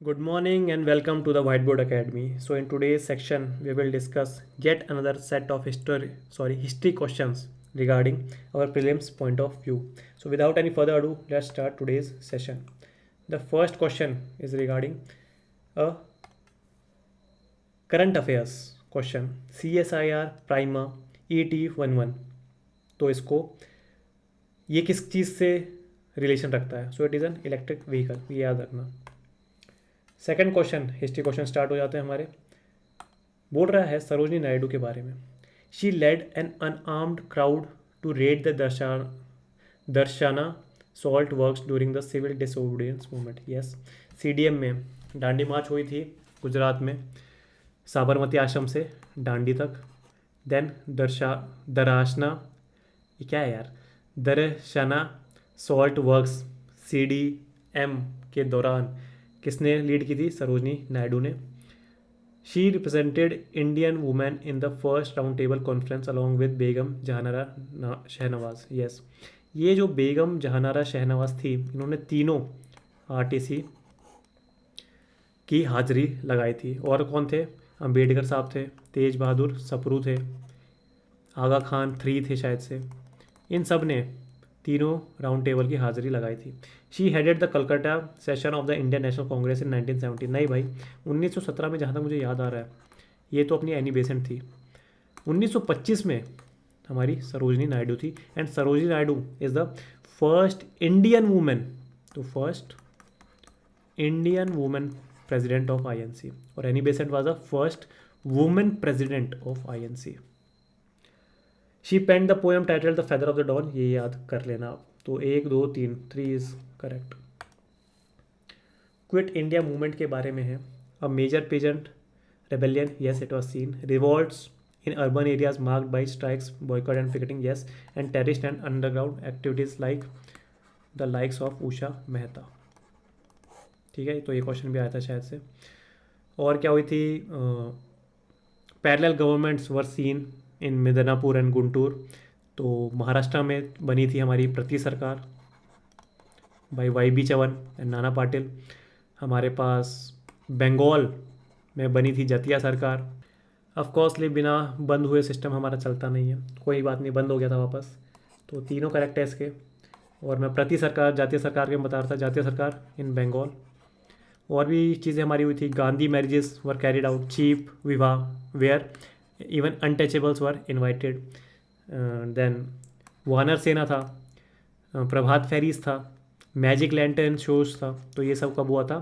Good morning and welcome to the Whiteboard Academy. So in today's section, we will discuss yet another set of history questions regarding our prelims point of view. So without any further ado, let's start today's session. The first question is regarding a current affairs question, CSIR Prima ET11. तो इसको ये किस चीज़ से relation रखता है? So it is an electric vehicle, ये याद रखना। Second question, history question start हो जाते हैं हमारे। बोल रहा है सरोजनी नायडू के बारे में। She led an unarmed crowd to raid the Dharasana salt works during the civil disobedience movement. Yes, CDM में डांडी मार्च हुई थी गुजरात में, साबरमती आश्रम से डांडी तक। देन दराशना, ये क्या है यार, दरशना सॉल्ट वर्क्स सीडीएम के दौरान किसने लीड की थी? सरोजनी नायडू ने। She represented Indian women in the first round table conference along with Begum Jahanara Shahnawaz. Yes, ये जो बेगम जहानारा शहनवाज थी, इन्होंने तीनों आरटीसी की हाजिरी लगाई थी। और कौन थे? अंबेडकर साहब थे, तेज बहादुर सप्रू थे, आगा खान 3 थे शायद से। इन सब ने तीनों राउंड टेबल की हाजिरी लगाई थी। She headed the Calcutta session of the Indian national Congress in 1970। नहीं भाई, 1917 में जहाँ तक मुझे याद आ रहा है, ये तो अपनी एनी बेसेंट थी। 1925 में हमारी सरोजनी नायडू थी, and Sarojini Naidu is the first Indian women, तो first Indian women president of INC, और Annie Besant was the first women president of INC. She penned the poem title the Feather of the Dawn, ये याद कर लेना आप। तो 1 2 3 3 is correct. Quit India Movement के बारे में है। A major peasant rebellion, yes it was seen. Revolts in urban areas marked by strikes, boycott and picketing, yes. And terrorist and underground activities like the likes of Usha Mehta. ठीक है, तो ये question भी आया था शायद से। और क्या हुई थी? Parallel governments were seen in Midnapore and Guntur. तो महाराष्ट्र में बनी थी हमारी प्रति सरकार भाई YB चवन एंड नाना पाटिल। हमारे पास बंगाल में बनी थी जतिया सरकार। ऑफकोर्सली बिना बंद हुए सिस्टम हमारा चलता नहीं है, कोई बात नहीं, बंद हो गया था वापस। तो तीनों करेक्ट है इसके। और मैं प्रति सरकार जातीय सरकार के बता रहा था, जातीय सरकार इन बंगाल। और भी चीज़ें हमारी हुई थी। Gandhi marriages were carried out, cheap विवाह where even untouchables were invited. Then Vanar Sena था, प्रभात फेरीज था, मैजिक लैंटर्न शोज था। तो ये सब कब हुआ था?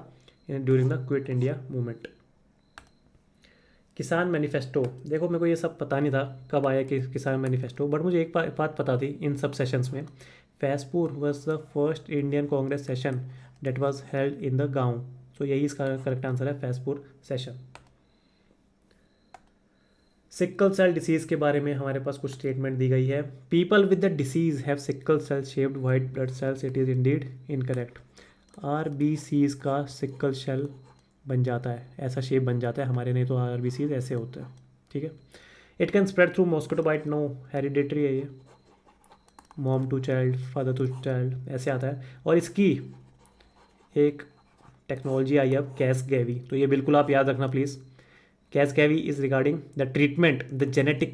During the quit India movement. किसान मैनिफेस्टो, देखो मेरे को ये सब पता नहीं था कब आया कि किसान मैनिफेस्टो, बट मुझे एक बात पता थी इन सब सेशंस में। Faizpur was the first Indian Congress session that was held in the gaon. तो यही इसका करेक्ट आंसर है, Faizpur session. Sickle cell disease के बारे में हमारे पास कुछ स्टेटमेंट दी गई है। People with the disease have sickle cell shaped white blood cells, it is indeed incorrect. RBCs का सिक्कल सेल बन जाता है, ऐसा शेप बन जाता है हमारे, नहीं तो RBCs ऐसे होते हैं। ठीक है। It can spread through mosquito bite, no, hereditary है ये, mom to child, father to child, ऐसे आता है। और इसकी एक टेक्नोलॉजी आई अब, कैसगेवी, तो ये बिल्कुल आप याद रखना please. Casgevy is regarding the treatment, the genetic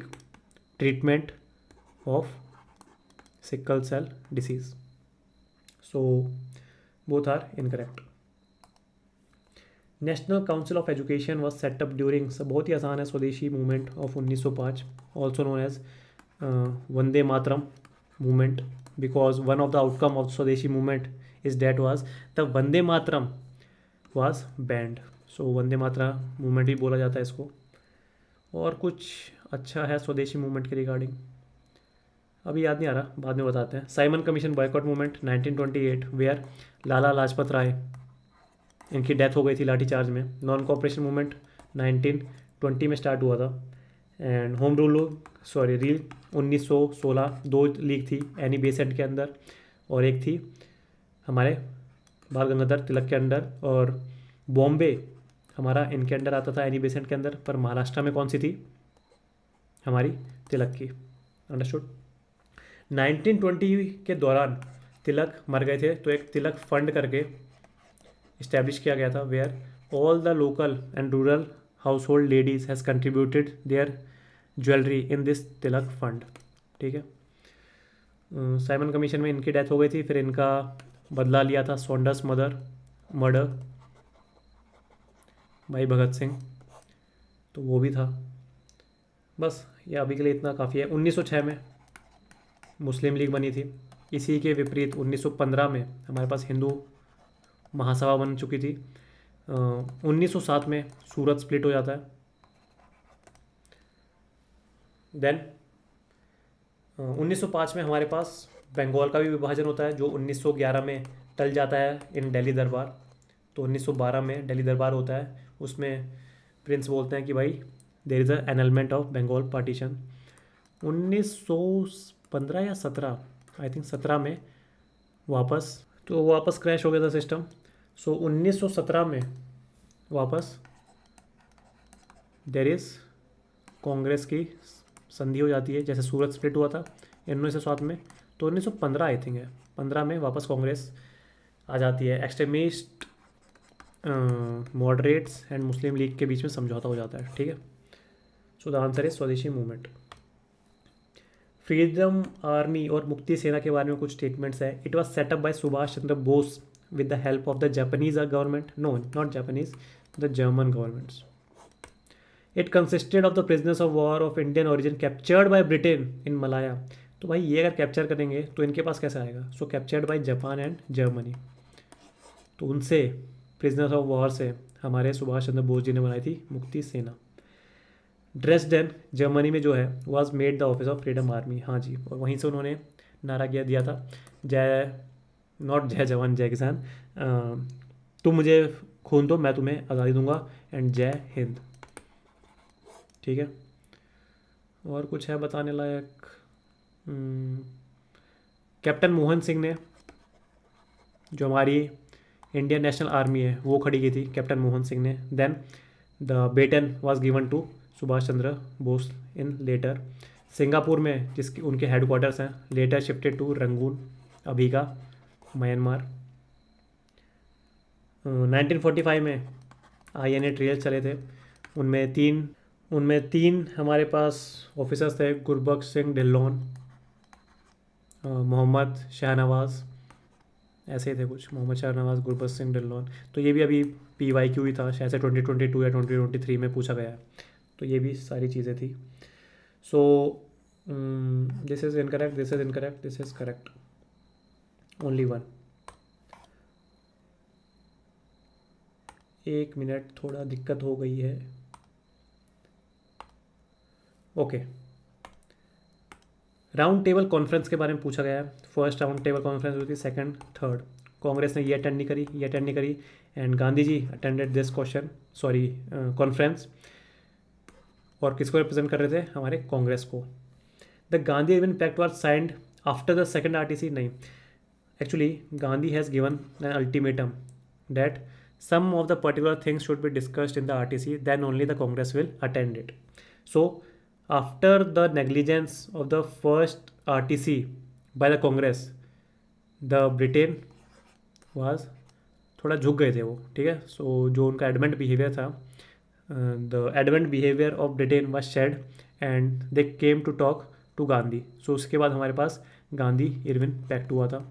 treatment of sickle cell disease. So both are incorrect. National Council of Education was set up during, सब बहुत ही आसान है, स्वदेशी movement of 1905, also known as Vande Mataram movement, because one of the outcome of स्वदेशी movement is that was the Vande Mataram was banned. सो वंदे मातरा movement भी बोला जाता है इसको। और कुछ अच्छा है स्वदेशी मूवमेंट के रिगार्डिंग, अभी याद नहीं आ रहा, बाद में बताते हैं। Simon Commission boycott movement 1928 where Lala Lajpat Rai, इनकी डेथ हो गई थी लाठीचार्ज में। नॉन कॉपरेशन मूवमेंट 1920 में स्टार्ट हुआ था। And home rule reel 1916, 2 league थी, एनी बेसेंट के अंदर, और एक थी हमारे बाल गंगाधर तिलक के अंडर। और बॉम्बे हमारा इनके अंडर आता था, एनी बेसेंट के अंदर, पर महाराष्ट्र में कौन सी थी? हमारी तिलक की। अंडरस्टूड। 1920 के दौरान तिलक मर गए थे, तो एक तिलक फंड करके इस्टेब्लिश किया गया था, where all the local and rural household ladies has contributed their jewellery in this Tilak fund. ठीक है। साइमन कमीशन में इनकी डेथ हो गई थी, फिर इनका बदला लिया था सॉन्डर्स मर्डर भाई भगत सिंह, तो वो भी था। बस ये अभी के लिए इतना काफ़ी है। 1906 में मुस्लिम लीग बनी थी। इसी के विपरीत 1915 में हमारे पास हिंदू महासभा बन चुकी थी। 1907 में सूरत स्प्लिट हो जाता है। देन 1905 में हमारे पास बंगाल का भी विभाजन होता है, जो 1911 में टल जाता है इन दिल्ली दरबार। तो 1912 में दिल्ली दरबार होता है, उसमें प्रिंस बोलते हैं कि भाई there is a annulment of Bengal partition. 1915 या 17, आई थिंक 17 में वापस क्रैश हो गया था सिस्टम। सो 1917 में वापस देर इज़ कांग्रेस की संधि हो जाती है, जैसे सूरत स्प्लिट हुआ था 1907 में। तो 1915 आई थिंक है, 15 में वापस कांग्रेस आ जाती है। Extremist moderates and Muslim League के बीच में समझौता हो जाता है। ठीक है। So the answer is swadeshi movement. Freedom army और मुक्ति सेना के बारे में कुछ स्टेटमेंट्स है। It was setup by Subhash Chandra Bose with the help of the Japanese government, no not Japanese, the German governments. It consisted of the prisoners of war of Indian origin captured by Britain in Malaya. तो भाई ये अगर capture करेंगे तो इनके पास कैसे आएगा? So captured by Japan and Germany. तो उनसे प्रिजनर्स ऑफ वॉर से हमारे सुभाष चंद्र बोस जी ने बनाई थी मुक्ति सेना। ड्रेसडेन जर्मनी में जो है was made the office of freedom army. हाँ जी, और वहीं से उन्होंने नारा दिया था, जय नॉट जय जवान जय किसान, तुम मुझे खून दो मैं तुम्हें आज़ादी दूंगा, एंड जय हिंद। ठीक है। और कुछ है बताने लायक? कैप्टन मोहन सिंह ने, जो हमारी इंडियन नेशनल आर्मी है, वो खड़ी की थी कैप्टन मोहन सिंह ने। Then the baton was given to Subhash Chandra Bose in later. Singapore में जिसकी उनके हेडक्वार्टर्स हैं, लेटर शिफ्टेड टू रंगून, अभी का म्यांमार। 1945 में INA ट्रेल्स चले थे। उनमें तीन हमारे पास ऑफिसर्स थे, गुरबख्श सिंह ढिल्लोन, मोहम्मद शाहनवाज़, ऐसे ही थे कुछ, मोहम्मद शाहनवाज़, गुरबख्श सिंह ढिल्लोन। तो ये भी अभी PYQ ही था, शायद से 2022 या 2023 में पूछा गया है। तो ये भी सारी चीज़ें थी। So this is incorrect, this is incorrect, this is correct, only one. 1 minute, थोड़ा दिक्कत हो गई है। ओके, राउंड टेबल कॉन्फ्रेंस के बारे में पूछा गया है। फर्स्ट राउंड टेबल कॉन्फ्रेंस हुई थी, सेकंड, थर्ड। कांग्रेस ने ये अटेंड नहीं करी, ये अटेंड नहीं करी, and Gandhi ji attended this conference. और किसको रिप्रेजेंट कर रहे थे? हमारे कांग्रेस को। The Gandhi Irwin pact was signed after the second RTC। नहीं, actually Gandhi has given an ultimatum that some of the particular things should be discussed in the RTC, then only the Congress will attend it. So after the negligence of the first RTC by the Congress, the Britain was थोड़ा झुक गए थे वो। ठीक है। So जो उनका adamant behaviour था, the adamant behaviour of Britain was shed and they came to talk to Gandhi. So उसके बाद हमारे पास गांधी इरविन पैक्ट हुआ था,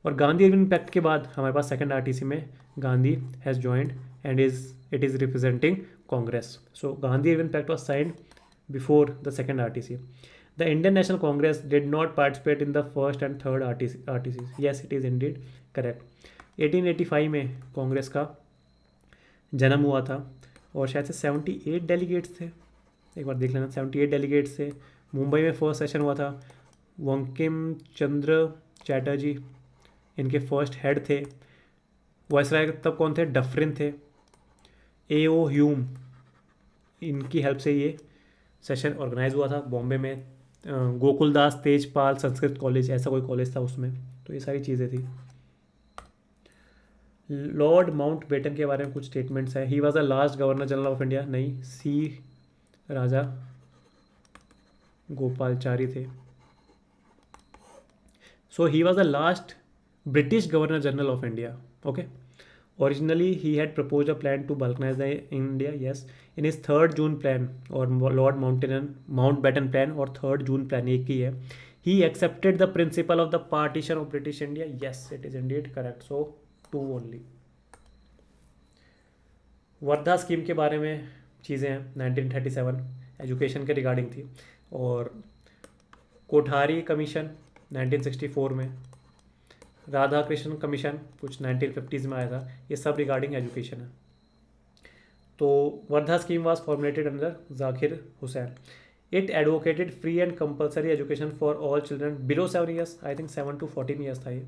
और गांधी इरविन पैक्ट के बाद हमारे पास सेकंड RTC में Gandhi has joined and it is representing Congress. So Gandhi Irwin pact was signed before the second RTC. The Indian national Congress did not participate in the first and third RTCs. Yes, it is indeed correct. 1885 में कांग्रेस का जन्म हुआ था, और शायद से 78 delegates थे, एक बार देख लेना, 78 डेलीगेट्स थे। मुंबई में फर्स्ट सेशन हुआ था। बंकिम चंद्र चैटर्जी इनके फर्स्ट हेड थे। वायसराय तब कौन थे? डफरिन थे। AO ह्यूम, इनकी हेल्प से ये सेशन ऑर्गेनाइज हुआ था बॉम्बे में। गोकुलदास तेजपाल संस्कृत कॉलेज, ऐसा कोई कॉलेज था उसमें। तो ये सारी चीज़ें थी। लॉर्ड माउंट बेटन के बारे में कुछ स्टेटमेंट्स है। He was the last Governor General of India. नहीं, C राजा गोपालचारी थे। So he was the last British Governor General of India. Okay, Originally, he had proposed a plan to balkanize the India, yes. In his 3rd June plan और Lord Mountbatten plan और 3rd June plan एक ही है. He accepted the principle of the partition of British India. Yes, it is indeed correct. So 2 only. Wardha scheme के बारे में चीज़ें हैं. 1937 education के रिगार्डिंग थी. और कोठारी कमीशन 1964 में. राधा कृष्ण कमीशन कुछ 1950s में आया था. ये सब रिगार्डिंग एजुकेशन है. तो Wardha scheme was formulated under Zakir Hussain. It advocated free and compulsory education for all children below 7 years. I think 7 to 14 years था ये.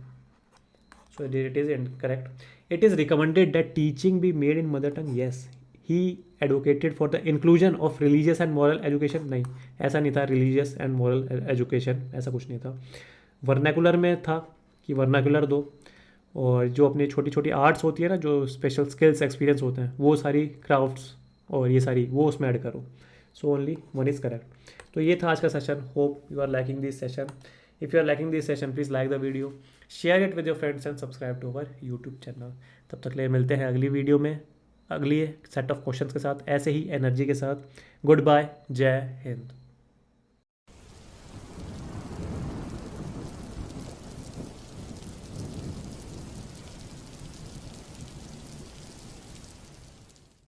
So it is correct. It is recommended that teaching be made in mother tongue. Yes. He advocated for the inclusion of religious and moral education. नहीं, ऐसा नहीं था. Religious and moral education ऐसा कुछ नहीं था. वर्नाकुलर में था कि वर्नाकुलर दो, और जो अपनी छोटी छोटी आर्ट्स होती है ना, जो स्पेशल स्किल्स एक्सपीरियंस होते हैं, वो सारी क्राफ्ट्स और ये सारी वो उसमें ऐड करो. So only 1 is correct. तो ये था आज का session. Hope you are liking this session. If you are liking this session, please like the video, share it with your friends and subscribe to our YouTube channel. तब तक ले मिलते हैं अगली वीडियो में अगली सेट ऑफ क्वेश्चंस के साथ, ऐसे ही एनर्जी के साथ. Good bye. जय हिंद.